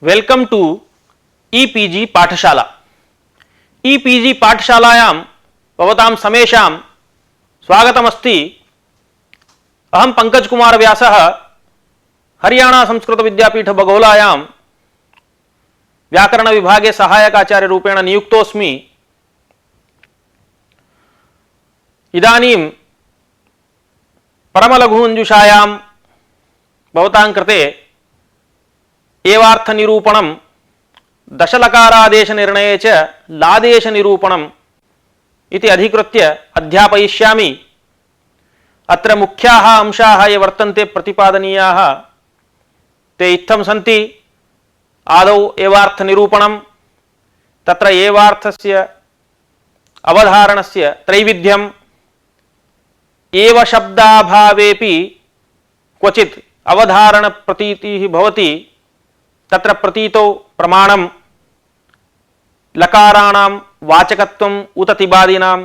Welcome to e-PG पाठशाला। E-PG पाठशालायां भवतां समेषां स्वागतमस्ति। अहं पंकज कुमार व्यासः हरियाणा संस्कृत विद्यापीठ बगोलायां व्याकरण विभागे सहायक आचार्य रूपेण नियुक्तोऽस्मि। इदानीं परमलघुमञ्जुषायां भवतां कृते एवार्थ निरूपणं दशलकारादेश निर्णये च लादेश निरूपणम् इति अधिकृत्य अध्यापयिष्यामि। अत्र मुख्याः अंशाः ये वर्तन्ते प्रतिपादनीयाः ते इत्थं सन्ति। आदौ एवार्थ निरूपणं, तत्र एवार्थस्य अवधारणस्य त्रैविध्यम्, एव शब्दाभावेपि क्वचित् अवधारण प्रतीतिः भवति, तत्र प्रतीतौ प्रमाणं, लकाराणां वाचकत्वम् उत तिबादीनां,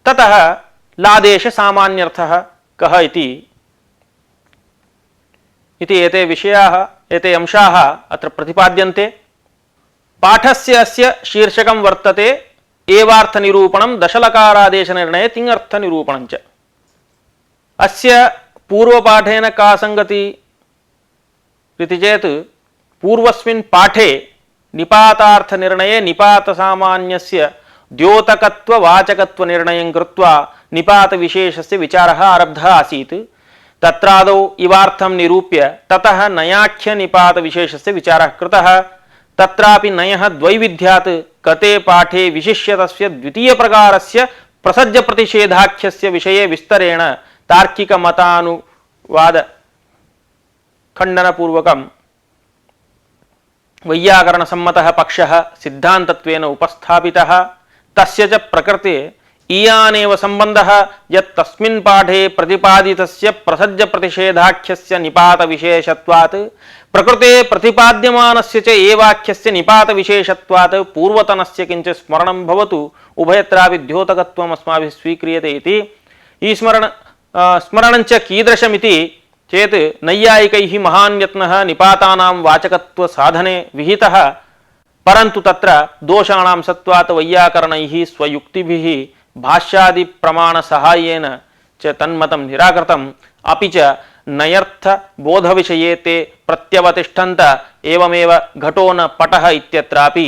ततः लादेश सामान्यर्थः कः इति एते विषयाः, एते अंशाः अत्र प्रतिपाद्यन्ते। पाठस्य अस्य शीर्षकं वर्तते एवार्थ निरूपणं दशलकारादेश निर्णये तिङर्थ निरूपणं च। अस्य पूर्वपाठेन का संगति इति चेत् पूर्वस्मिन् पाठे निपातार्थ निर्णये निपात सामान्यस्य द्योतकत्व वाचकत्व निर्णयं कृत्वा निपात विशेषस्य विचारः आरब्धः आसीत्। तत्रादौ इवार्थं निरूप्य ततः नयाख्य निपात विशेषस्य विचारः कृतः। तत्रापि नयः द्वैविध्यात् कते पाठे विशिष्य तस्य द्वितीय प्रकारस्य प्रसज्य प्रतिषेधाख्यस्य विषये विस्तरेण तार्किक मतानुवाद खंडन पूर्वकं वैयाकरण सम्मतः पक्षः सिद्धान्तत्वेन उपस्थापितः। तस्य च प्रकृते इयानेव सम्बन्धः यत् तस्मिन् पाठे प्रतिपादितस्य प्रसज्य प्रतिषेधाख्यस्य निपात विशेषत्वात् प्रकृते प्रतिपाद्यमानस्य च एवाख्यस्य निपात विशेषत्वात् पूर्वतनस्य किञ्चित् स्मरणं भवतु। उभयत्रापि द्योतकत्वम् अस्माभिः स्वीक्रियते इति। ई स्मरणञ्च कीदृशमिति चेत् नैयायिकैः महान् यत्नः निपातानां वाचकत्व साधने विहितः, परन्तु तत्र दोषाणां सत्त्वात् वैयाकरणैः स्वयुक्तिभिः भाष्यादि प्रमाण सहाय्येन च तन्मतं निराकृतम्। अपि च नयर्थ बोध विषये ते प्रत्यवतिष्ठन्त एवमेव घटो न पटः इत्यत्रापि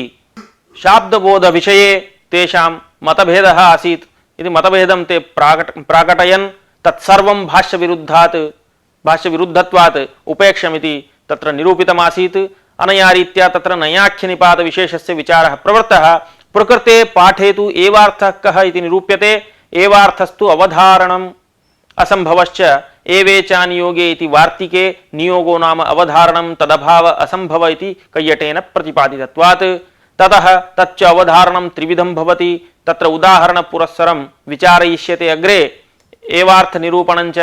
शाब्द बोध विषये तेषां मतभेदः आसीत् इति मतभेदं ते प्राकटयन् तत्सर्वं भाष्यविरुद्धत्वात् उपेक्षमिति तत्र निरूपितमासीत्। अनया रीत्या तत्र नयाख्य निपात विशेषस्य विचारः प्रवृत्तः। प्रकृते पाठे तु एवार्थः कः इति निरूप्यते। एवार्थस्तु अवधारणम् असंभवश्च एवेचानियोगे इति वार्तिके नियोगो नाम अवधारणं तदभाव असंभव इति कैयटेन प्रतिपादितत्वात्। ततः तच्च अवधारणं त्रिविधं भवति। तत्र उदाहरण पुरस्सरं विचारयिष्यते अग्रे। एवार्थ निरूपणञ्च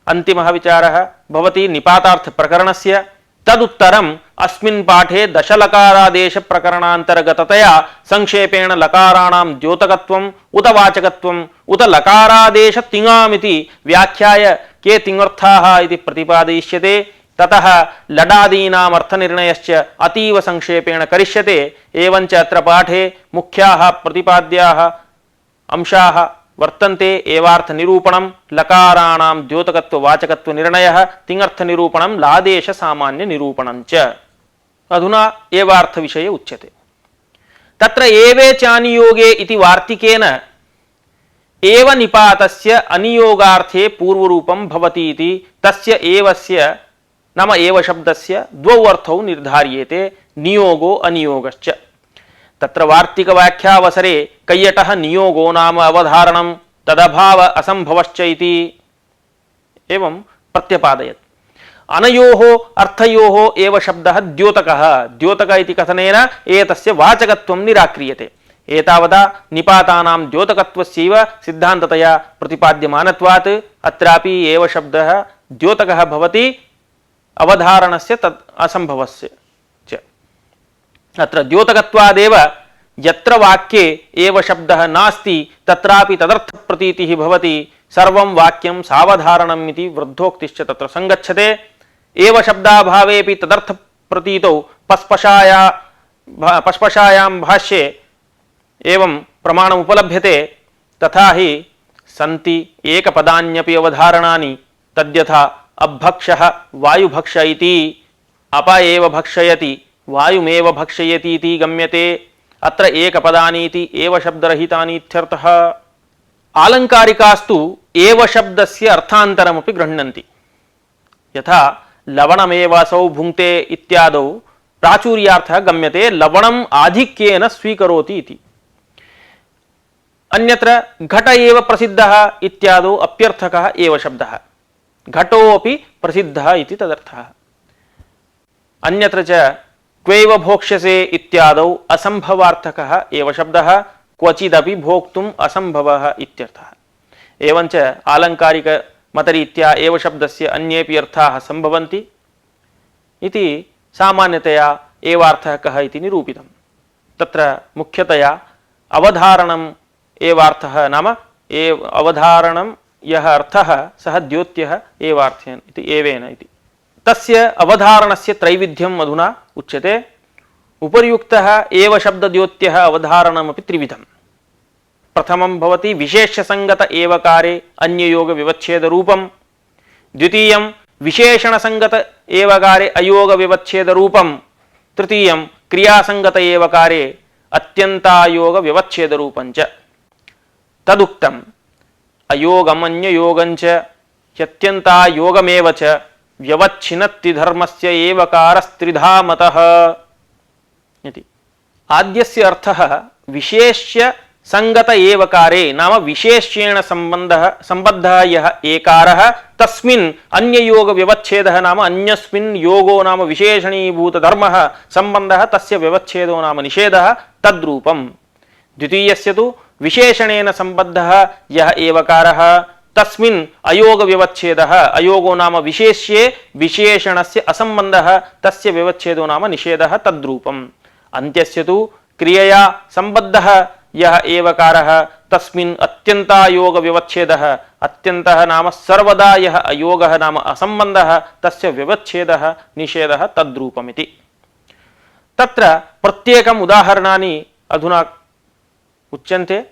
अंतिमः विचारः भवति निपातार्थ प्रकरणस्य। तदुत्तरम् अस्मिन् पाठे दशलकारादेश प्रकरणान्तर्गततया संक्षेपेण लकाराणां द्योतकत्वम् उत वाचकत्वम् उत लकारादेश तिङामिति व्याख्याय के तिङर्थाः इति प्रतिपादयिष्यते। ततः लडादीनाम् अर्थनिर्णयश्च अतीव संक्षेपेण करिष्यते। एवञ्च अत्र पाठे मुख्याः प्रतिपाद्याः अंशाः वर्तन्ते। एवार्थ निरूपणं, लकाराणां द्योतकत्व वाचकत्व निर्णयः, तिङर्थ निरूपणं, लादेश सामान्य निरूपणं च। अधुना एवार्थ विषये उच्यते। तत्र एवे चानियोगे इति वार्तिकेन एव निपातस्य अनियोगार्थे पूर्वरूपं भवति इति तस्य एवस्य नाम एव शब्दस्य द्वौ अर्थौ निर्धार्येते, नियोगो अनियोगश्च। तत्र वार्तिक व्याख्यावसरे कैयटः नियोगो नाम अवधारणं तदभाव असंभवश्च इति एवं प्रत्यपादयत्। अनयोः अर्थयोः एव शब्दः द्योतकः। द्योतक इति कथनेन एतस्य वाचकत्वं निराक्रियते। एतावता निपातानां द्योतकत्वस्यैव सिद्धान्ततया प्रतिपाद्यमानत्वात् अत्रापि एव शब्दः द्योतकः भवति, अवधारणस्य तत् असंभवस्य च। अत्र द्योतकत्वादेव यत्र वाक्ये एव शब्दः नास्ति तत्रापि तदर्थ प्रतीतिः भवति। सर्वं वाक्यं सावधारणम् इति वृद्धोक्तिश्च तत्र संगच्छते। एव शब्दाभावेपि तदर्थ प्रतीतौ पस्पशायां भाष्ये एवं प्रमाणम् उपलभ्यते। तथा हि सन्ति एकपदान्यपि अवधारणानि तद्यथा अभक्षः वायुभक्ष इति अप एव भक्षयति वायुमेव भक्षयति इति गम्यते। अत्र एकपदानीति एव शब्दरहितानि इत्यर्थः। आलंकारिकास्तु एव शब्दस्य अर्थान्तरमपि गृह्णन्ति। यथा लवणमेवासौ भुङ्क्ते इत्यादौ प्राचुर्यार्थः गम्यते लवणम् आधिक्येन स्वीकरोति इति। अन्यत्र घट एव प्रसिद्धः इत्यादौ अप्यर्थकः एव शब्दः, घटोऽपि प्रसिद्धः इति तदर्थः। अन्यत्र च क्वैव भोक्ष्यसे इत्यादौ असंभवार्थकः एव शब्दः, क्वचिदपि भोक्तुम् असंभवः इत्यर्थः। एवञ्च आलंकारिक मतरीत्या एव शब्दस्य अन्येपि अर्थाः सम्भवन्ति इति सामान्यतया एवार्थः कः इति निरूपितम्। तत्र मुख्यतया अवधारणम् एवार्थः नाम अवधारणं यः अर्थः सः द्योत्यः एवार्थ्यन् इति एवेन इति। तस्य अवधारणस्य त्रैविध्यम् अधुना उच्यते। उपर्युक्तः एव शब्दद्योत्यः अवधारणमपि त्रिविधम्। प्रथमं भवति विशेष्यसङ्गत एवकारे अन्ययोगविवच्छेदरूपं, द्वितीयं विशेषणसङ्गत एवकारे अयोगविवच्छेदरूपं, तृतीयं क्रियासङ्गत एवकारे अत्यन्तायोगविवच्छेदरूपं च। तदुक्तम् अयोगमन्ययोगञ्च ह्यत्यन्तायोगमेव च व्यवच्छिनत्ति धर्मस्य एवकारस्त्रिधा मतः इति। आद्यस्य अर्थः विशेष्य संगत एवकारे नाम विशेष्येण संबद्धः यः एकारः तस्मिन् अन्ययोग व्यवच्छेदः नाम अन्यस्मिन् योगो नाम विशेषणीभूत धर्मः संबन्धः तस्य व्यवच्छेदो नाम निषेधः तद्रूपम्। द्वितीयस्य तु विशेषणेन संबद्धः यः एवकारः तस्मिन् अयोग व्यवच्छेदः अयोगो नाम विशेष्ये विशेषणस्य असंबन्धः तस्य व्यवच्छेदो नाम निषेधः तद्रूपम्। अन्त्यस्य तु क्रियया संबद्धः यः एवकारः तस्मिन् अत्यन्तायोग व्यवच्छेदः अत्यन्तः नाम सर्वदा यः अयोगः नाम असंबन्धः तस्य व्यवच्छेदः निषेधः तद्रूपमिति। तत्र प्रत्येकम् उदाहरणानि अधुना उच्यन्ते।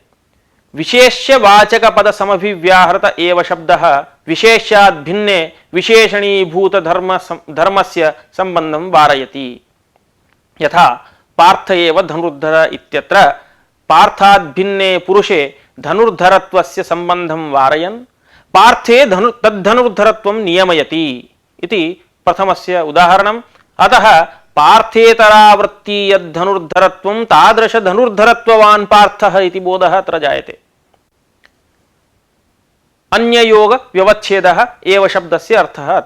विशेष्यवाचकपदसमभिव्याहृत एव शब्दः विशेष्यात् भिन्ने विशेषणीभूत धर्मस्य सम्बन्धं वारयति। यथा पार्थ एव धनुर्धर इत्यत्र पार्थात् भिन्ने पुरुषे धनुर्धरत्वस्य सम्बन्धं वारयन् पार्थे तद्धनुर्धरत्वं नियमयति इति प्रथमस्य उदाहरणम्। अतः पार्थेतरावृत्ति यद्धनुर्धरत्वं तादृश धनुर्धरत्ववान् पार्थः इति बोधः अत्र जायते। अन्ययोग व्यवच्छेदः एव शब्दस्य अर्थः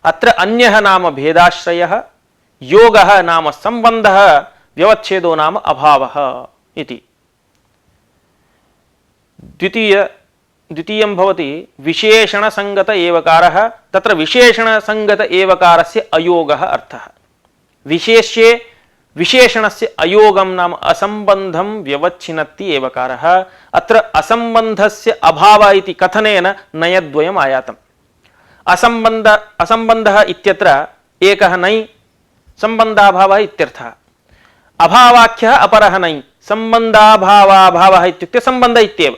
अत्र अन्यः नाम भेदाश्रयः, योगः नाम संबन्धः, व्यवच्छेदो नाम अभावः इति। द्वितीयं भवति विशेषणसङ्गत एवकारः। तत्र विशेषणसङ्गत एवकारस्य अयोगः अर्थः। विशेष्ये विशेषणस्य अयोगं नाम असंबन्धं व्यवच्छिनत्ति एवकारः। अत्र असंबन्धस्य अभावः इति कथनेन नयद्वयम् आयातम्। असंबन्धः इत्यत्र एकः नै संबन्धाभावः इत्यर्थः। अभावाख्यः अपरः नै संबन्धाभावाभावः इत्युक्ते सम्बन्धः इत्येव।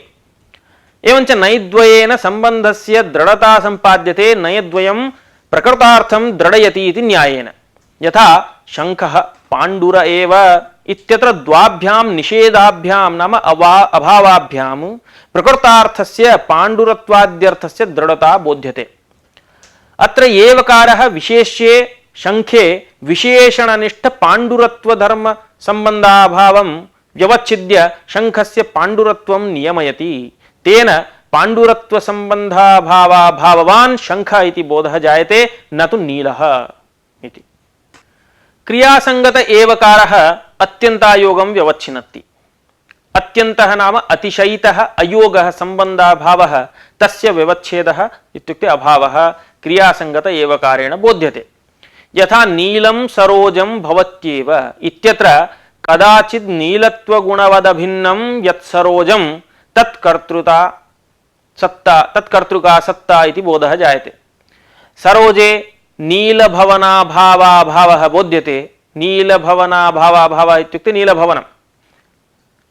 एवञ्च नैद्वयेन सम्बन्धस्य दृढता सम्पाद्यते। नयद्वयं प्रकृतार्थं दृढयति इति न्यायेन। यथा शङ्खः पाण्डुर एव इत्यत्र द्वाभ्यां निषेधाभ्यां नाम अभावाभ्यां प्रकृतार्थस्य पाण्डुरत्वाद्यर्थस्य दृढता बोध्यते। अत्र एवकारः विशेष्ये शङ्खे विशेषणनिष्ठ पाण्डुरत्व धर्म संबन्धाभावं व्यवच्छिद्य शङ्खस्य पाण्डुरत्वं नियमयति। तेन पाण्डुरत्व संबन्धाभावाभाववान् शङ्खः इति बोधः जायते, न तु नीलः इति। क्रियासङ्गत एवकारः अत्यन्तायोगं व्यवच्छिनत्ति। अत्यन्तः नाम अतिशयितः अयोगः संबन्धाभावः तस्य व्यवच्छेदः इत्युक्ते अभावः क्रियासङ्गत एवकारेण बोध्यते। यथा नीलं सरोजं भवत्येव इत्यत्र कदाचित् नीलत्वगुणवदभिन्नं यत्सरोजं तत्कर्तृका सत्ता इति बोधः जायते। सरोजे नीलभवनाभावाभावः बोध्यते। नीलभवनाभावाभावः इत्युक्ते नीलभवनम्।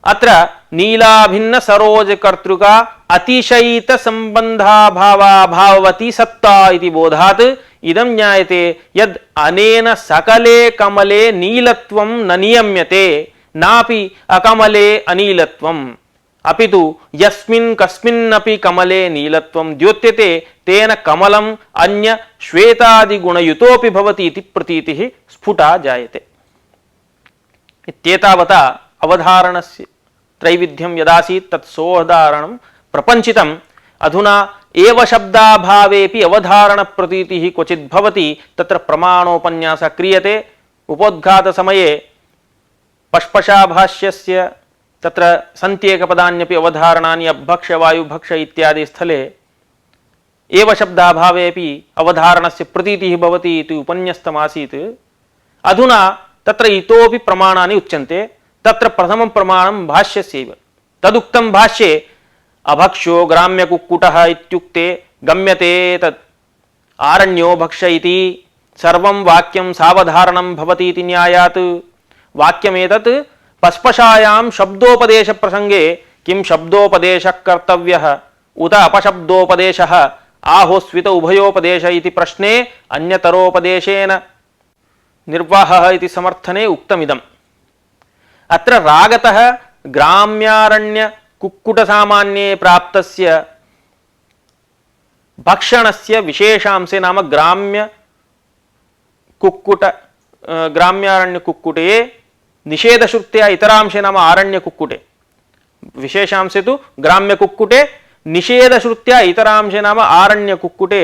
अत्र नीलाभिन्न सरोजकर्तृक अतिशयित संबंधाभावाभाववती सत्ता इति बोधात् इदं ज्ञायते यद् अनेन सकले कमले नीलत्वं न नियम्यते नापि अकमले अनीलत्वम् अपितु यस्मिन् कस्मिन्नपि कमले नीलत्वं द्योत्यते तेन कमलम् अन्य श्वेतादिगुणयुतोऽपि भवति इति प्रतीतिः स्फुटा जायते। इत्येतावता अवधारणस्य त्रैविध्यं यदासीत् तत् सोदाहरणं प्रपञ्चितम्। अधुना एव शब्दाभावेपि अवधारण प्रतीतिः क्वचित् भवति। तत्र प्रमाणोपन्यासः क्रियते। उपोद्घातसमये पश्पशाभाष्यस्य तत्र सन्त्येकपदान्यपि अवधारणानि अभक्ष्य वायुभक्ष्य इत्यादि स्थले एव शब्दाभावेपि अवधारणस्य प्रतीतिः भवति इति उपन्यस्तमासीत्। अधुना तत्र इतोपि प्रमाणानि उच्यन्ते। तत्र प्रथमं प्रमाणं भाष्यस्यैव। तदुक्तं भाष्ये अभक्ष्यो ग्राम्यकुक्कुटः इत्युक्ते गम्यते तत् आरण्यो भक्ष्य इति सर्वं वाक्यं सावधारणं भवति इति न्यायात्। वाक्यमेतत् पस्पशायां शब्दोपदेशप्रसङ्गे किं शब्दोपदेशः कर्तव्यः उत अपशब्दोपदेशः आहोस्वित उभयोपदेश इति प्रश्ने अन्यतरोपदेशेन निर्वाहः इति समर्थने उक्तमिदम्। अत्र रागतः ग्राम्यारण्य कुक्कुटसामान्ये प्राप्तस्य भक्षणस्य विशेषांशे नाम ग्राम्यारण्यकुक्कुटे निषेधश्रुत्या इतरांशे नाम आरण्यकुक्कुटे विशेषांशे तु ग्राम्यकुक्कुटे निषेधश्रुत्या इतरांशे नाम आरण्यकुक्कुटे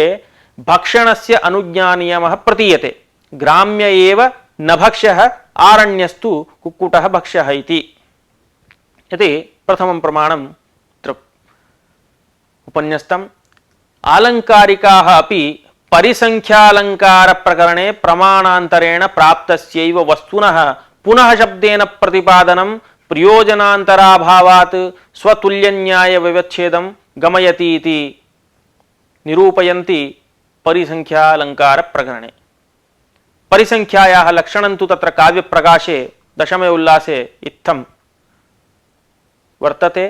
भक्षणस्य अनुज्ञानियमः प्रतीयते। ग्राम्य एव न भक्ष्यः आरण्यस्तु कुक्कुटः भक्ष्यः इति प्रथमं प्रमाणं उपन्यस्तम्। आलङ्कारिकाः अपि परिसंख्यालङ्कार प्रकरणे प्रमाणान्तरेण प्राप्तस्यैव वस्तुनः पुनः शब्देन प्रतिपादनं प्रयोजनान्तराभावात् स्वतुल्यन्याय व्यवच्छेदं गमयति इति निरूपयन्ति परिसंख्यालङ्कार प्रकरणे। परिसंख्यायाः लक्षणं तु तत्र काव्यप्रकाशे दशमे उल्लासे इत्थं वर्तते।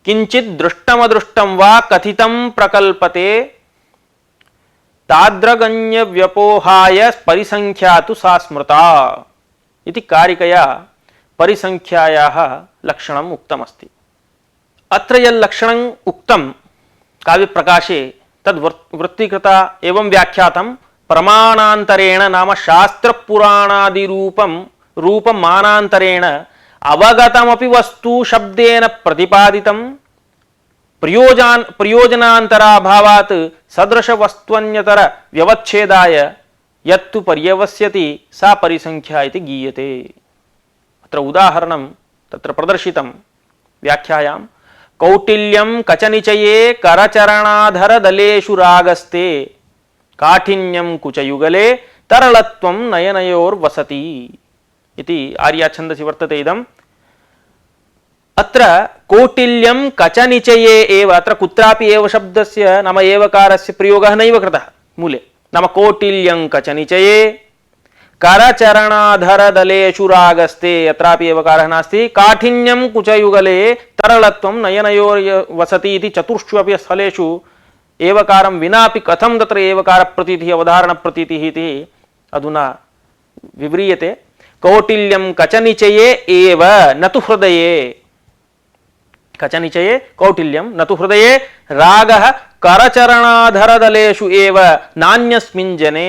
किंचित् दृष्टमदृष्टं वा कथितं प्रकल्पते ताद्रगण्य व्यपोहाय परिसंख्या तु सा स्मृता इति कारिकया परिसंख्यायाः लक्षणम् उक्तमस्ति। अत्र यल्लक्षणम् उक्तं काव्यप्रकाशे तद् वृत्तीकृता एवं व्याख्यातं प्रमाणान्तरेण नाम शास्त्रपुराणादिरूपं रूपमानान्तरेण अवगतमपि वस्तु शब्देन प्रतिपादितं प्रयोजनान्तराभावात् सदृशवस्त्वन्यतर व्यवच्छेदाय यत्तु पर्यवस्यति सा परिसंख्या इति गीयते। अत्र उदाहरणं तत्र प्रदर्शितं व्याख्यायां। कौटिल्यं कचनिचये करचरणाधरदलेषु रागस्ते काठिन्यं कुचयुगले तरलत्वं नयनयोर्वसति इति आर्याछन्दसि वर्तते इदम्। अत्र कौटिल्यं कचनिचये एव अत्र कुत्रापि एव शब्दस्य नाम एवकारस्य प्रयोगः नैव कृतः मूले। नाम कौटिल्यं कचनिचये करचरणाधरदलेषु रागस्ते अत्रापि एवकारः नास्ति। काठिन्यं कुचयुगले तरलत्वं नयनयोर्वसति इति चतुर्षु अपि स्थलेषु एवकारं विनापि कथं तत्र एवकारप्रतीतिः अवधारणप्रतीतिः इति अधुना विव्रियते। कौटिल्यं कचनिचये एव न तु हृदये। कचनिचये कौटिल्यं न तु हृदये। रागः करचरणाधरदलेषु एव नान्यस्मिन् जने।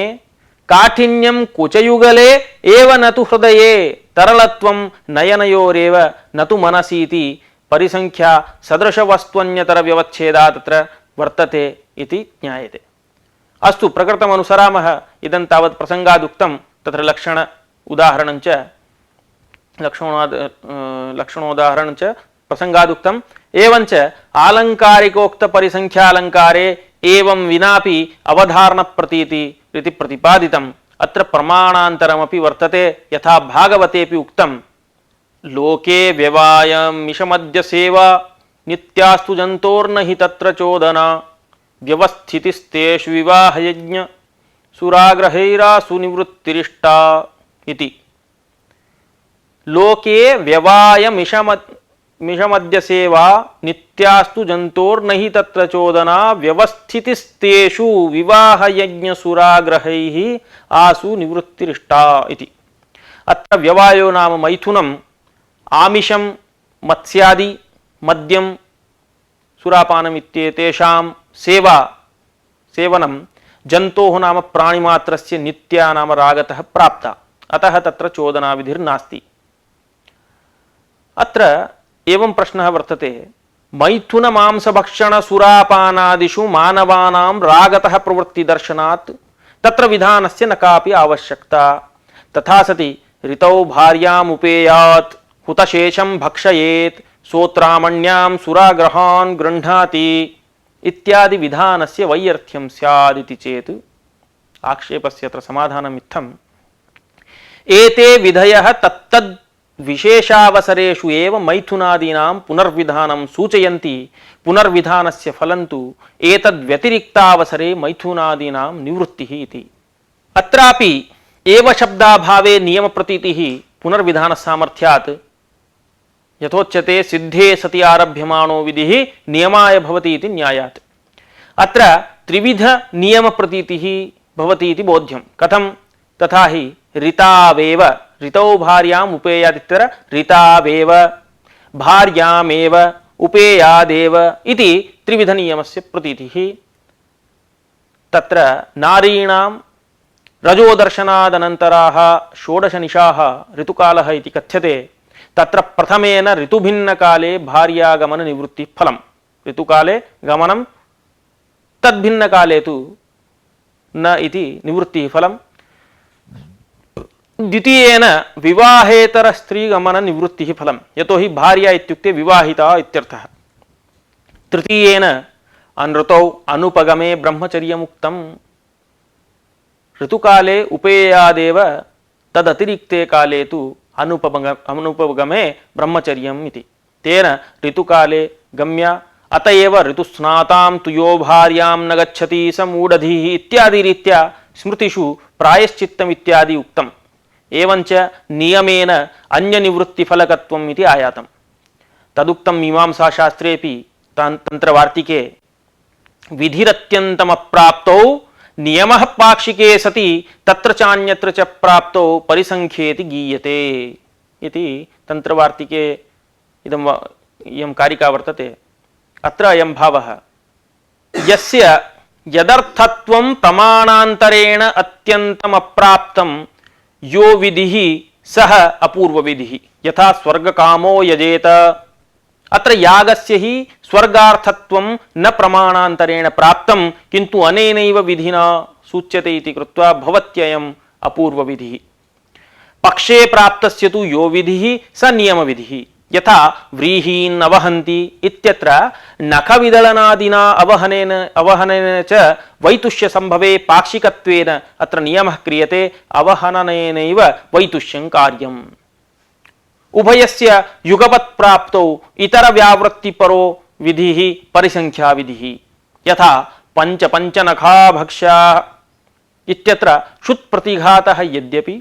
काठिन्यं कुचयुगले एव न तु हृदये। तरलत्वं नयनयोरेव न तु मनसि इति परिसंख्या सदृशवस्त्वन्यतर व्यवच्छेदा तत्र वर्तते इति ज्ञायते। अस्तु प्रकृतमनुसरामः। इदं तावत् प्रसङ्गादुक्तं तत्र लक्षण उदाहरणञ्च लक्षणोदाहरणञ्च प्रसङ्गादुक्तम्। एवञ्च आलङ्कारिकोक्तपरिसंख्यालङ्कारे एवं विनापि अवधारणप्रतीति इति प्रतिपादितम्। अत्र प्रमाणान्तरमपि वर्तते। यथा भागवतेऽपि उक्तं लोके व्यवायमिषमद्य सेवा नित्यास्तु जन्तोर्न हि तत्र चोदना व्यवस्थितिस्तेषु विवाहयज्ञ सुराग्रहैरासु निवृत्तिरिष्टा इति। लोके व्यवाय मिषमद्य सेवा नित्यास्तु जन्तोर्नहि तत्र चोदना व्यवस्थितिस्तेषु विवाह यज्ञ सुराग्रहैः आसु निवृत्तिरिष्टा इति। अत्र व्यवायो नाम मैथुनम, आमिषम मत्स्यादि, मद्यम सुरापानम इत्येतेषां सेवनं जन्तोः नाम प्राणिमात्रस्य नित्या नाम रागतः प्राप्ता, अतः तत्र चोदना विधिर्नास्ति। अत्र एवं प्रश्नः वर्तते, मैथुन मांसभक्षण सुरापानादिषु मानवानां रागतः प्रवृत्ति दर्शनात् तत्र विधानस्य न कापि आवश्यकता। तथा सति ऋतौ भार्याम् उपेयात् हुतशेषं भक्षयेत् सोत्रामण्यां सुराग्रहान् गृह्णाति इत्यादि विधानस्य वैयर्थ्यं स्यादिति चेत् आक्षेपस्य अत्र समाधानम् इत्थम्। एते विधयः तत्तद् विशेषावसरेषु एव मैथुनादीनां पुनर्विधानं सूचयन्ति, पुनर्विधानस्य फलं तु एतद्व्यतिरिक्तावसरे मैथुनादीनां निवृत्तिः इति। अत्रापि एव शब्दाभावे नियमप्रतीतिः पुनर्विधानसामर्थ्यात् यथोच्यते सिद्धे सति आरभ्यमाणो विधिः नियमाय भवति इति न्यायात्। अत्र त्रिविध नियमप्रतीतिः भवति इति बोध्यं। कथं? तथा हि ऋतावेव, ऋतौ भार्याम् उपेयादित्यत्र ऋतावेव भार्यामेव उपेयादेव इति त्रिविध नियमस्य प्रतीतिः। तत्र नारीणां रजोदर्शनादनन्तराः षोडशनिशाः ऋतुकालः इति कथ्यते। तत्र प्रथमेन ऋतुभिन्नकाले भार्यागमन निवृत्ति फलम्, ऋतुकाले गमनं तद्भिन्नकाले तु न इति निवृत्तिः फलम्। द्वितीयेन विवाहेतर स्त्रीगमन निवृत्तिः फलम्, यतो हि भार्या इत्युक्ते विवाहिता इत्यर्थः। तृतीयेन अनृतौ अनुपगमे ब्रह्मचर्यमुक्तम्, ऋतुकाले उपेयादेव तदतिरिक्ते काले तु अनुपगमे ब्रह्मचर्यम् इति। तेन ऋतुकाले गम्या अतएव ऋतुस्नातां तु यो भार्यां न गच्छति स मूढधीः इत्यादि रीत्या स्मृतिषु प्रायश्चित्तम् इत्यादि उक्तम्। एवञ्च नियमेन अन्यनिवृत्तिफलकत्वम् इति आयातम्। तदुक्तं मीमांसाशास्त्रेऽपि तन्त्रवार्तिके विधिरत्यन्तमप्राप्तौ नियमः पाक्षिके सति तत्र चान्यत्र च प्राप्तौ परिसंख्येति गीयते इति तन्त्रवार्तिके इयं कारिका वर्तते। अत्र अयं भावः, यस्य यदर्थत्वं प्रमाणान्तरेण अत्यन्तमप्राप्तं यो विधिः सः अपूर्वविधिः, यथा स्वर्गकामो यजेत। अत्र यागस्य हि स्वर्गार्थत्वं न प्रमाणान्तरेण प्राप्तं किन्तु अनेनैव विधिना सूच्यते इति कृत्वा भवत्ययम् अपूर्वविधिः। पक्षे प्राप्तस्य तु यो विधिः स नियमविधिः, यथा व्रीहीन् अवहन्ति इत्यत्र नखविदलनादिना अवहनेन च वैतुष्य संभवे पाक्षिकत्वेन अत्र नियमः क्रियते, अवहननेनैव वैतुष्यं कार्यम्। उभयस्य युगपत् प्राप्तौ इतर व्यावृत्तिपरो विधिः परिसंख्या विधिः, यथा पंचनखा इत्यत्र क्षुत् प्रतिघातः यद्यपि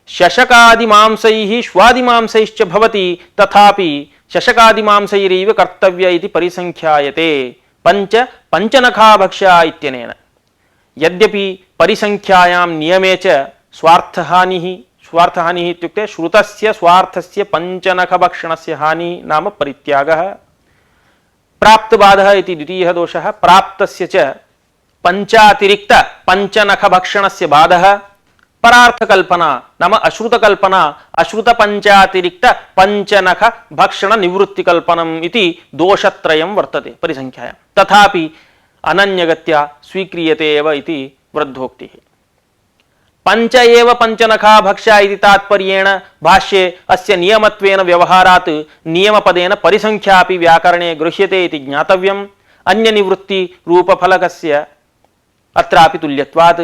शशकादिमांसैः श्वादिमांसैश्च भवति तथापि शशकादिमांसैरेव कर्तव्य इति परिसंख्यायते पंचनखा इत्यनेन। यद्यपि परिसंख्यायां नियमे च स्वार्थहानिः इत्युक्ते श्रुतस्य स्वार्थस्य पंचनखभक्षणस्य हानिः नाम परित्यागः। प्राप्तबाधः इति द्वितीयः दोषः, प्राप्तस्य च पंचातिरिक्त पंचनखभक्षणस्य बाधः। परार्थकल्पना नाम अश्रुतकल्पना, अश्रुतपंचातिरिक्त पंचनखभक्षण निवृत्तिकल्पनम् इति दोषत्रयं वर्तते परिसंख्यायां। तथापि अनन्यगत्या स्वीक्रियते एव इति वृद्धोक्तिः। पंच एव पंचनखा भक्ष्या इति तात्पर्येण भाष्ये अस्य नियमत्वेन व्यवहारात् नियमपदेन परिसंख्यापि व्याकरणे गृह्यते इति ज्ञातव्यम्। अन्यनिवृत्ति रूपफलकस्य अत्रापि तुल्यत्वात्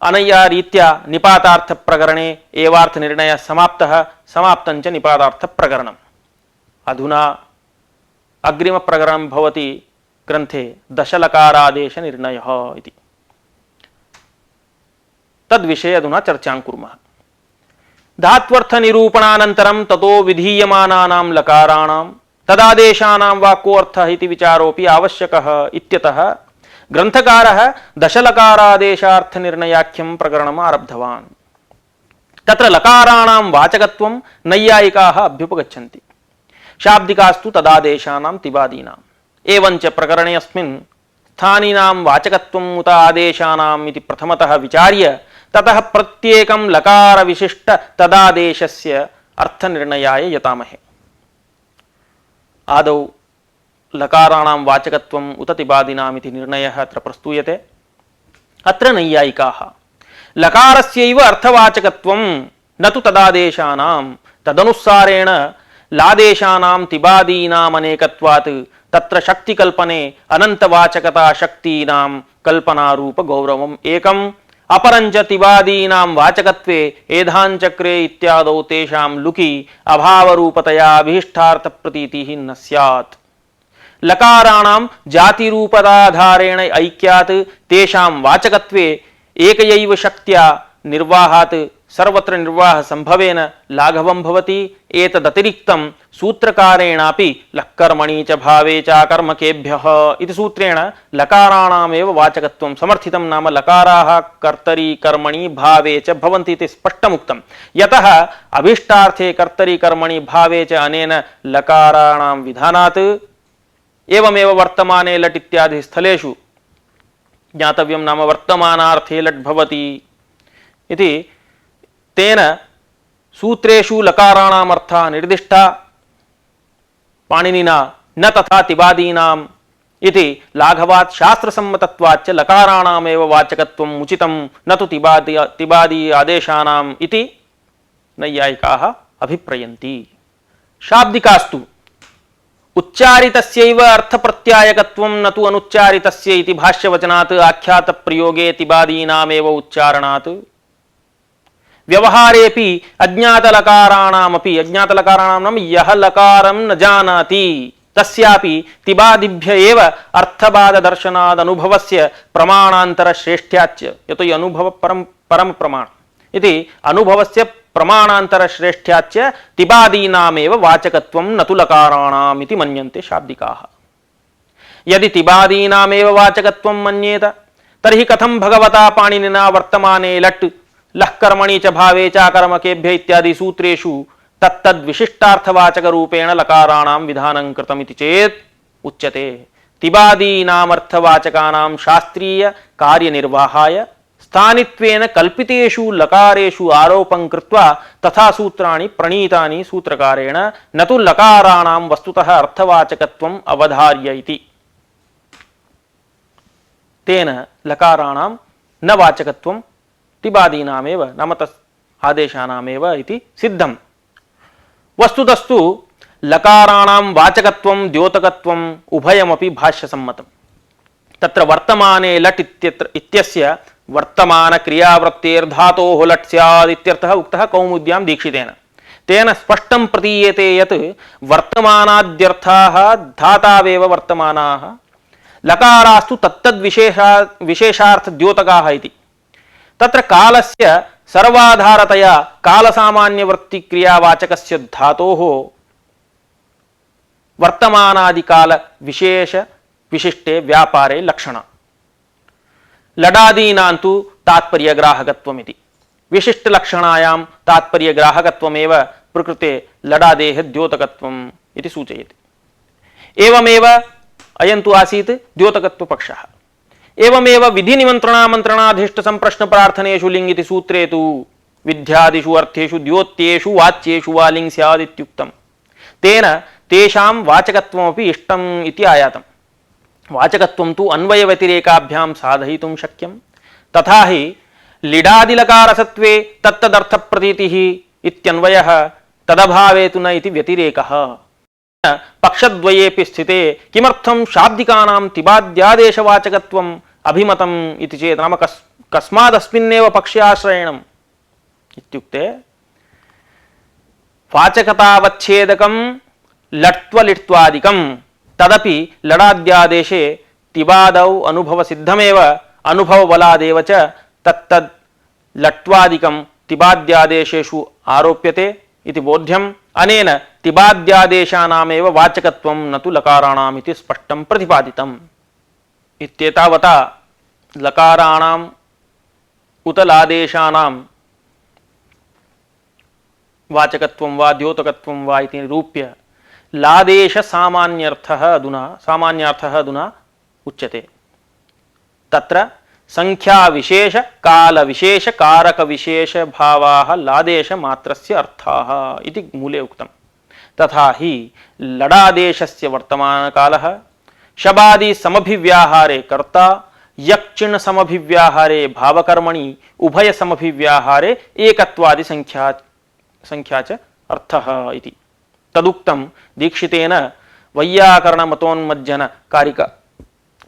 अनया रीत्या निपातार्थ प्रकरणे एवार्थ निर्णयः समाप्तः, समाप्तं च निपातार्थ प्रकरणम्। अधुना अग्रिम प्रकरणं भवति ग्रन्थे दशलकारादेश निर्णयः इति। तद्विषये अधुना चर्चां कुर्मः। धात्वर्थ निरूपणानन्तरं ततो विधीयमानानां लकाराणां तदादेशानां वा को अर्थः इति विचारोऽपि आवश्यकः इत्यतः ग्रन्थकारः दशलकारादेशार्थनिर्णयाख्यं प्रकरणम् आरब्धवान्। तत्र लकाराणां वाचकत्वं नैयायिकाः अभ्युपगच्छन्ति, शाब्दिकास्तु तदादेशानां तिबादीनाम्। एवञ्च प्रकरणे अस्मिन् स्थानीनां वाचकत्वम् उत आदेशानाम् इति प्रथमतः विचार्य ततः प्रत्येकं लकार विशिष्ट तदादेशस्य अर्थनिर्णयाय यतामहे। आदौ लकाराणां वाचकत्वम् उत तिबादीनाम् इति निर्णयः अत्र प्रस्तूयते। अत्र नैयायिकाः लकारस्यैव अर्थवाचकत्वं न तु तदादेशानां, तदनुसारेण लादेशानां तिबादीनाम् अनेकत्वात् तत्र शक्तिकल्पने अनन्तवाचकता शक्तीनां कल्पनारूप गौरवम् एकम्, अपरञ्च तिबादीनां वाचकत्वे एधाञ्चक्रे इत्यादौ तेषां लुकि अभावरूपतया अभीष्टार्थप्रतीतिः न स्यात्। लकाराणां जातिरूपदाधारेण ऐक्यात् तेषां वाचकत्वे एकयैव शक्त्या निर्वाहात् सर्वत्र निर्वाह संभवेन लाघवं भवति। एतदतिरिक्तं सूत्रकारेणापि लक्कर्मणि च भावे च कर्मकेभ्यः इति सूत्रेण लकाराणामेव वाचकत्वं समर्थितं। नाम लकाराः कर्तरि कर्मणि भावे च भवन्ति इति स्पष्टमुक्तं। यतः अभीष्टार्थे कर्तरि कर्मणि भावे च अनेन लकाराणां विधानात्। एवमेव वर्तमाने लट् इत्यादि स्थलेषु ज्ञातव्यं, नाम वर्तमानार्थे लट् भवति इति तेन सूत्रेषु लकाराणाम् अर्थः निर्दिष्टा पाणिनिना, न तथा तिबादीनाम् इति लाघवात् शास्त्रसम्मतत्वाच्च लकाराणामेव वाचकत्वम् उचितं न तु तिबादी आदेशानाम् इति नैयायिकाः अभिप्रयन्ति। शाब्दिकास्तु उच्चारितस्यैव अर्थप्रत्यायकत्वं न तु अनुच्चारितस्य इति भाष्यवचनात् आख्यातप्रयोगे तिबादीनामेव उच्चारणात्। व्यवहारेऽपि अज्ञातलकाराणामपि, अज्ञातलकाराणां नाम यः लकारं न जानाति तस्यापि तिबादिभ्य एव अर्थबाधदर्शनादनुभवस्य प्रमाणान्तरश्रेष्ठ्याच्च, यतो हि अनुभव परम प्रमाण इति अनुभवस्य प्रमाणान्तरश्रेष्ठ्याच्च तिबादीनामेव वाचकत्वं न तु लकाराणाम् इति मन्यन्ते शाब्दिकाः। यदि तिबादीनामेव वाचकत्वं मन्येत तर्हि कथं भगवता पाणिनिना वर्तमाने लट् लःकर्मणि च भावे च कर्मकेभ्य इत्यादि सूत्रेषु तत्तद्विशिष्टार्थवाचकरूपेण लकाराणां विधानं कृतमिति चेत् उच्यते तिबादीनामर्थवाचकानां शास्त्रीय कार्यनिर्वाहाय स्थानित्वेन कल्पितेषु लकारेषु आरोपं कृत्वा तथा सूत्राणि प्रणीतानि सूत्रकारेण न तु लकाराणां वस्तुतः अर्थवाचकत्वम् अवधार्य इति। तेन लकाराणां न वाचकत्वं तिबादीनामेव नाम तस् आदेशानामेव इति सिद्धम्। वस्तुतस्तु लकाराणां वाचकत्वं द्योतकत्वं उभयमपि भाष्यसम्मतम्। तत्र वर्तमाने लट् इत्यस्य वर्तमान क्रियावृत्तेर्धातोः लट् स्यात् इत्यर्थः उक्तः कौमुद्यां दीक्षितेन। तेन स्पष्टं प्रतीयते यत् वर्तमानाद्यर्थाः धातावेव वर्तमानाः, लकारास्तु तत्तद्विशेषार्थद्योतकाः इति। तत्र कालस्य सर्वाधारतया कालसामान्यवृत्तिक्रियावाचकस्य धातोः वर्तमानादिकाल विशेष विशिष्टे व्यापारे लक्षण। लडादीनां तु तात्पर्यग्राहकत्वमिति। विशिष्टलक्षणायां तात्पर्यग्राहकत्वमेव प्रकृते लडादेः द्योतकत्वम् इति सूचयति। एवमेव अयं तु आसीत् द्योतकत्वपक्षः। एवमेव विधिनिमन्त्रणामन्त्रणाधीष्ट संप्रश्न प्रार्थनेषु लिङ् इति सूत्रे तु विद्यादिषु अर्थेषु द्योत्येषु वाच्येषु वा लिङ् स्यात् इत्युक्तम्। तेन तेषां वाचकत्वमपि इष्टम् इति आयातम्। वाचकत्वं तु अन्वयव्यतिरेकाभ्यां साधयितुं शक्यं। तथा हि लिडादिलकारसत्वे तत्तदर्थप्रतीतिः इत्यन्वयः तदभावे तु न इति व्यतिरेकः। पक्षद्वयेपि स्थिते किमर्थं शाब्दिकानां तिबाद्यादेशवाचकत्वम् अभिमतम् इति चेत् नाम कस्मादस्मिन्नेव पक्षे आश्रयणम् इत्युक्ते वाचकतावच्छेदकं लट्त्वलिट्त्वादिकं तदपि लडाद्यादेशे तिबादौ अनुभवसिद्धमेव अनुभवबलादेव च तत्तद् लट्वादिकं तिबाद्यादेशेषु आरोप्यते इति बोध्यम्। अनेन तिबाद्यादेशानामेव वाचकत्वं न तु लकाराणाम् इति स्पष्टं प्रतिपादितम्। इत्येतावता लकाराणाम् उत लादेशानां वाचकत्वं वा द्योतकत्वं वा इति निरूप्य लादेश सामान्यार्थः अधुना उच्यते। तत्र संख्या विशेष काल विशेष कारक विशेष भावाः लादेश मात्रस्य अर्थाः इति मूले उक्तम्। तथा हि लडादेशस्य वर्तमानकालः शबादि समभिव्याहारे कर्ता यक्चिण समभिव्याहारे भावकर्मणि उभय समभिव्याहारे एकत्वादि संख्या च अर्थः इति तदुक्तं दीक्षितेन वैयाकरणमतोन्मज्जन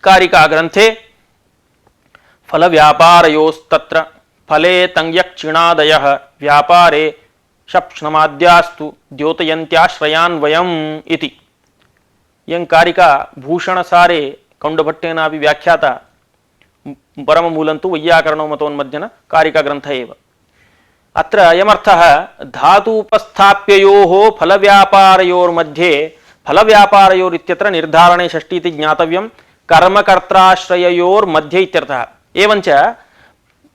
कारिका ग्रन्थे फल व्यापारयोस्तत्र फले तंयक्षिणादयः व्यापारे शप्ष्णमाद्यास्तु द्योतयन्त्याश्रयान्वयम् इति। यं कारिका भूषणसारे कौण्डभट्टेनापि व्याख्याता परममूलं तु वैयाकरणमतोन्मज्जन कारिका ग्रन्थ एव। अत्र अयमर्थः धातूपस्थाप्ययोः फलव्यापारयोर्मध्ये फलव्यापारयोरित्यत्र निर्धारणे षष्ठी इति ज्ञातव्यं कर्मकर्त्राश्रययोर्मध्ये इत्यर्थः। एवञ्च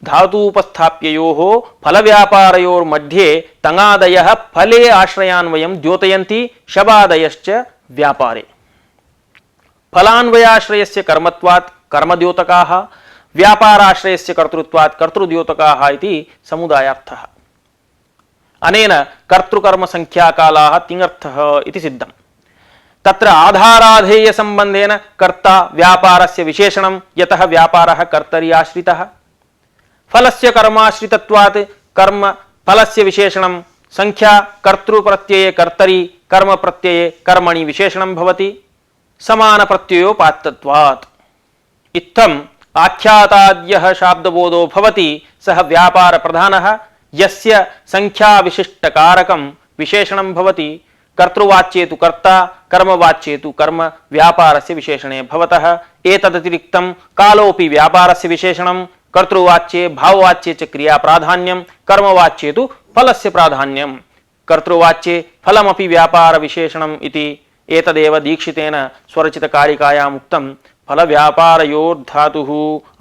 धातूपस्थाप्ययोः फलव्यापारयोर्मध्ये तङादयः फले आश्रयान्वयं द्योतयन्ति शबादयश्च व्यापारे। फलान्वयाश्रयस्य कर्मत्वात् कर्मद्योतकाः व्यापाराश्रयस्य कर्तृत्वात् कर्तृद्योतकाः इति समुदायार्थः। अनेन कर्तृकर्म संख्याकालाः तिङर्थः इति सिद्धम्। तत्र आधाराधेय संबंधेन कर्ता व्यापारस्य विशेषणं यतः व्यापारः कर्तरि आश्रितः। फलस्य कर्माश्रितत्वात् कर्म फलस्य विशेषणं संख्या कर्तृप्रत्यये कर्तरि कर्म प्रत्यये कर्मणि विशेषणं भवति समानप्रत्ययोपात्तत्वात्। इत्थम् आख्याताद्यः शाब्दबोधो भवति सः व्यापार प्रधानः यस्य संख्या विशिष्टकारकं विशेषणं भवति। कर्तृवाच्ये तु कर्ता कर्मवाच्ये तु कर्म व्यापारस्य विशेषणे भवतः। एतदतिरिक्तं कालोऽपि व्यापारस्य विशेषणं कर्तृवाच्ये भाववाच्ये च क्रिया प्राधान्यं कर्मवाच्ये तु फलस्य प्राधान्यं कर्तृवाच्ये फलमपि व्यापार विशेषणम् इति। एतदेव दीक्षितेन स्वरचितकारिकायाम् उक्तं फलव्यापारयोर्धातुः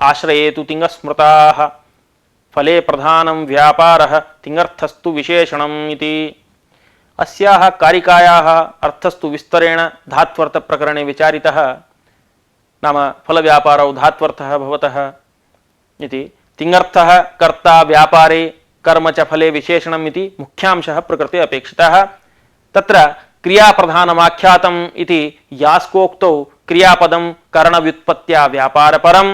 आश्रये तु तिङस्मृताः फले प्रधानं व्यापारः तिङर्थस्तु विशेषणम् इति। अस्याः कारिकायाः अर्थस्तु विस्तरेण धात्वर्थ प्रकरणे विचारितः। नाम फलव्यापारौ धात्वर्थः भवतः इति। तिङर्थः कर्ता व्यापारे कर्म च फले विशेषणम् इति मुख्यांशः प्रकृते अपेक्षितः। तत्र क्रियाप्रधानमाख्यातम् इति यास्कोक्तौ क्रियापदं करणव्युत्पत्त्या व्यापारपरं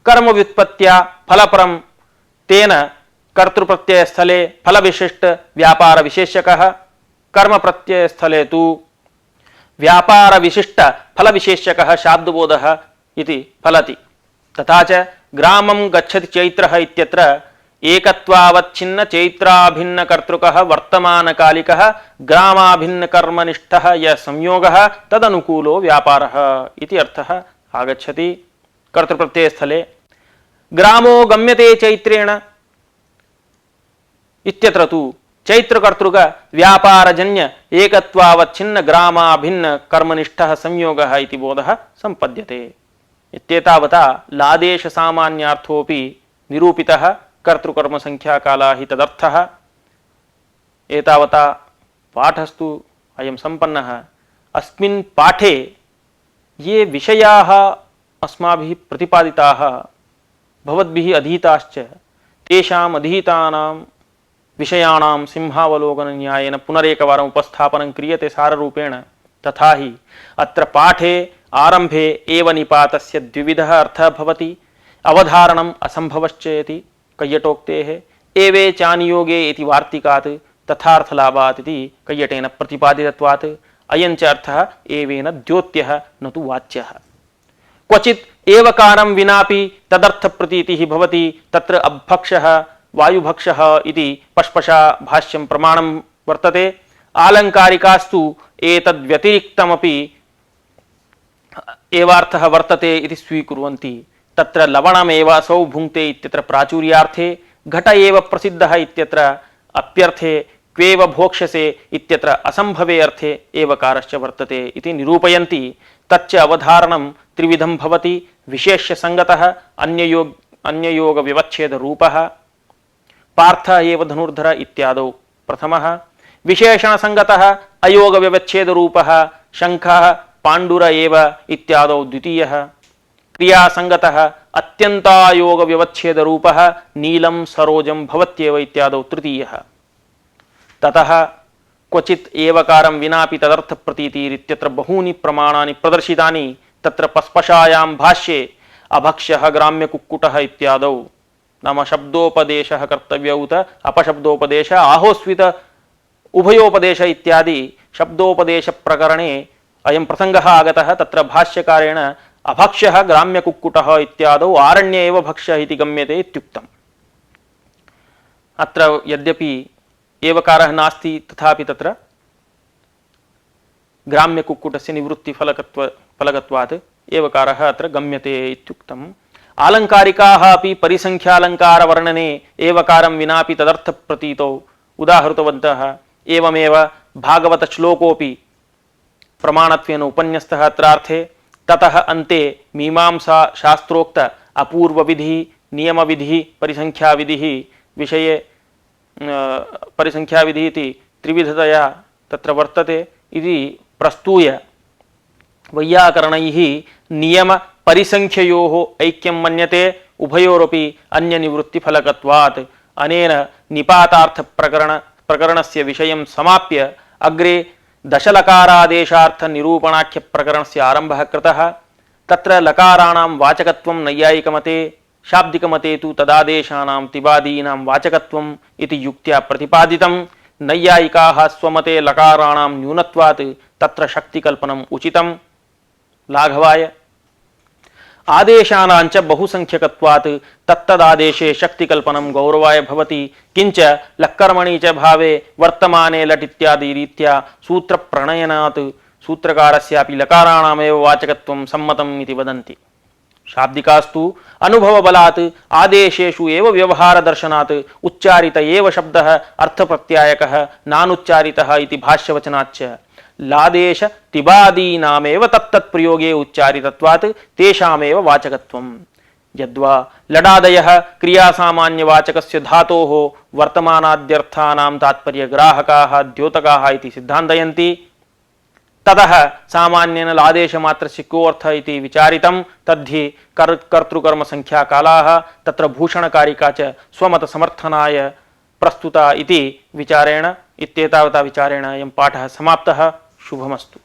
कर्मव्युत्पत्त्या फलपरं तेन कर्तृप्रत्ययस्थले फलविशिष्ट व्यापार विशेष्यकः कर्मप्रत्ययस्थले तु व्यापार विशिष्ट फलविशेष्यकः शाब्दबोधः इति फलति। तथा च ग्रामं गच्छति चैत्रः इत्यत्र एकत्वावच्छिन्न चैत्राभिन्न कर्तृकः वर्तमानकालिकः ग्रामाभिन्न कर्मनिष्ठः यः संयोगः तदनुकूलो व्यापारः इति अर्थः आगच्छति। कर्तृप्रत्ययस्थले ग्रामो गम्यते चैत्रेण इत्यत्र तु चैत्रकर्तृक व्यापारजन्य एकत्वावच्छिन्न ग्रामाभिन्न कर्मनिष्ठः संयोगः इति बोधः संपद्यते। इत्येतावता लादेश सामान्यार्थोऽपि निरूपितः कर्तृकर्म संख्याकाला हि तदर्थः। एतावता पाठस्तु अयं संपन्नः। अस्मिन् पाठे ये विषयाः अस्माभिः प्रतिपादिताः भवद्भिः अधीताश्च तेषाम् अधीतानां विषयाणां सिंहावलोकनन्यायेन पुनरेकवारम् उपस्थापनं क्रियते साररूपेण। तथा हि अत्र पाठे आरम्भे एव निपातस्य द्विविधः अर्थः भवति। अवधारणम् असम्भवश्चेति कैयटोक्तेः एवे चानियोगे इति वार्तिकात् तथार्थलाभात् इति कैयटेन प्रतिपादितत्वात् अयं च अर्थः एवेन द्योत्यः न तु वाच्यः। क्वचित् एवकारं विनापि तदर्थप्रतीतिः भवति। तत्र अभक्षः वायुभक्षः इति पश्पशा भाष्यं प्रमाणं वर्तते। आलङ्कारिकास्तु एतद्व्यतिरिक्तमपि एवार्थः वर्तते इति स्वीकुर्वन्ति। तत्र लवणमेव असौ भुङ्क्ते इत्यत्र प्राचुर्यार्थे घट एव प्रसिद्धः इत्यत्र अप्यर्थे क्वेव भोक्ष्यसे इत्यत्र असंभवे अर्थे एवकारश्च वर्तते इति निरूपयन्ति। तच्च अवधारणं त्रिविधं भवति। विशेष्य संगतः अन्ययोग व्यवच्छेद रूपः पार्थ एव धनुर्धर इत्यादौ प्रथमः। विशेषण संगतः अयोग व्यवच्छेद रूपः शंखः पाण्डुर एव इत्यादौ द्वितीयः। क्रिया संगतः अत्यंतायोग व्यवच्छेद रूपः नीलं सरोजं भवत्येव इत्यादौ तृतीयः। ततः क्वचित् एवकारं विनापि तदर्थ प्रतीतिरित्यत्र बहूनि प्रमाणानि प्रदर्शितानि। तत्र पस्पशायां भाष्ये अभक्ष्यः ग्राम्यकुक्कुटः इत्यादौ नाम शब्दोपदेशः कर्तव्य उत अपशब्दोपदेश आहोस्वित उभयोपदेश इत्यादि शब्दोपदेश प्रकरणे अयं प्रसंगः आगतः। तत्र भाष्यकारेण अभक्ष्यः ग्राम्यकुक्कुटः इत्यादौ आरण्ये एव भक्ष्यः इति गम्यते इत्युक्तम्। अत्र यद्यपि एवकारः नास्ति तथापि तत्र ग्राम्यकुक्कुटस्य निवृत्तिफलकत्वात् एवकारः अत्र गम्यते इत्युक्तम्। आलङ्कारिकाः अपि परिसंख्यालङ्कारवर्णने एवकारं विनापि तदर्थप्रतीतौ उदाहृतवन्तः। एवमेव भागवतश्लोकोऽपि प्रमाणत्वेन उपन्यस्तः अत्रार्थे। ततः अन्ते मीमांसा शास्त्रोक्त अपूर्वविधिः नियमविधिः परिसंख्याविधिः विषये परिसंख्याविधिः इति त्रिविधतया तत्र वर्तते इति प्रस्तूय वैयाकरणैः नियम परिसंख्ययोः ऐक्यं मन्यते उभयोरपि अन्यनिवृत्तिफलकत्वात्। अनेन निपातार्थ प्रकरणस्य विषयं समाप्य अग्रे दशलकारादेशार्थ निरूपणाख्य प्रकरणस्य आरम्भः कृतः। तत्र लकाराणां वाचकत्वं नैयायिकमते शाब्दिकमते तु तदादेशानां तिबादीनां वाचकत्वम् इति युक्त्या प्रतिपादितं। नैयायिकाः स्वमते लकाराणां न्यूनत्वात् तत्र शक्तिकल्पनम् उचितं लाघवाय। आदेशानाञ्च बहुसंख्यकत्वात् तत्तदादेशे शक्तिकल्पनं गौरवाय भवति। किंच लक्कर्मणि च भावे वर्तमाने लट् इत्यादि रीत्या सूत्रप्रणयनात् सूत्रकारस्यापि लकाराणामेव वाचकत्वं सम्मतम् इति वदन्ति। शाब्दिकास्तु अनुभवबलात् आदेशेषु एव व्यवहारदर्शनात् उच्चारित एव शब्दः अर्थप्रत्यायकः नानुच्चारितः इति भाष्यवचनाच्च लादेश तिबादीनामेव तत्तत्प्रयोगे उच्चारितत्वात् तेषामेव वाचकत्वम्। यद्वा लडादयः क्रियासामान्यवाचकस्य धातोः वर्तमानाद्यर्थानां तात्पर्यग्राहकाः द्योतकाः इति सिद्धान्तयन्ति। ततः सामान्येन लादेशमात्रस्य को अर्थः इति विचारितं। तद्धि कर्तृकर्मसंख्याकालाः तत्र भूषणकारिका च स्वमतसमर्थनाय प्रस्तुता इति विचारेण इत्येतावता विचारेण अयं पाठः समाप्तः। शुभमस्तु।